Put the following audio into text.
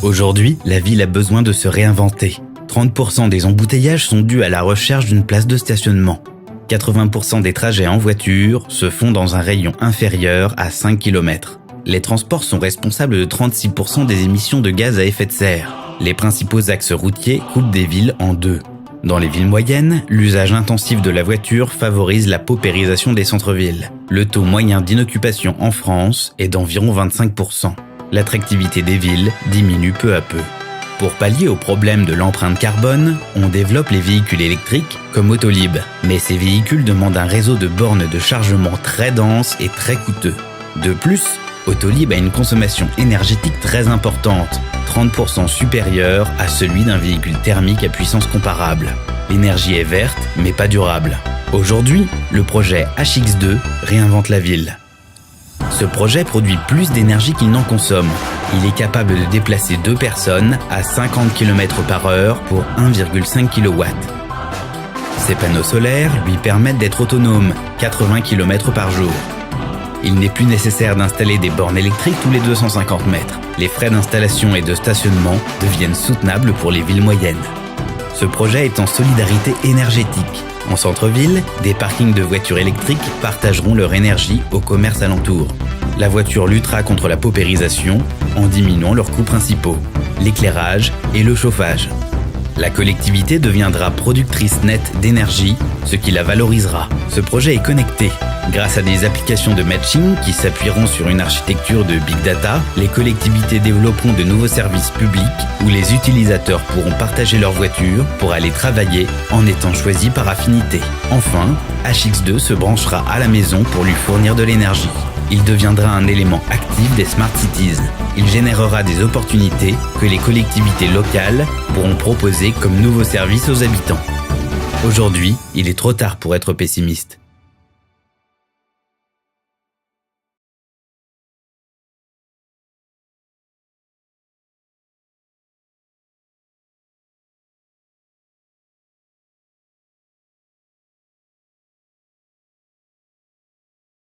Aujourd'hui, la ville a besoin de se réinventer. 30% des embouteillages sont dus à la recherche d'une place de stationnement. 80% des trajets en voiture se font dans un rayon inférieur à 5 km. Les transports sont responsables de 36% des émissions de gaz à effet de serre. Les principaux axes routiers coupent des villes en deux. Dans les villes moyennes, l'usage intensif de la voiture favorise la paupérisation des centres-villes. Le taux moyen d'inoccupation en France est d'environ 25%. L'attractivité des villes diminue peu à peu. Pour pallier au problème de l'empreinte carbone, on développe les véhicules électriques comme Autolib. Mais ces véhicules demandent un réseau de bornes de chargement très dense et très coûteux. De plus, Autolib a une consommation énergétique très importante, 30% supérieure à celui d'un véhicule thermique à puissance comparable. L'énergie est verte, mais pas durable. Aujourd'hui, le projet HX2 réinvente la ville. Ce projet produit plus d'énergie qu'il n'en consomme. Il est capable de déplacer 2 personnes à 50 km/h pour 1,5 kW. Ces panneaux solaires lui permettent d'être autonome, 80 km par jour. Il n'est plus nécessaire d'installer des bornes électriques tous les 250 mètres. Les frais d'installation et de stationnement deviennent soutenables pour les villes moyennes. Ce projet est en solidarité énergétique. En centre-ville, des parkings de voitures électriques partageront leur énergie au commerce alentour. La voiture luttera contre la paupérisation en diminuant leurs coûts principaux, l'éclairage et le chauffage. La collectivité deviendra productrice nette d'énergie, ce qui la valorisera. Ce projet est connecté. Grâce à des applications de matching qui s'appuieront sur une architecture de big data, les collectivités développeront de nouveaux services publics où les utilisateurs pourront partager leur voiture pour aller travailler en étant choisis par affinité. Enfin, HX2 se branchera à la maison pour lui fournir de l'énergie. Il deviendra un élément actif des Smart Cities. Il générera des opportunités que les collectivités locales pourront proposer comme nouveaux services aux habitants. Aujourd'hui, il est trop tard pour être pessimiste.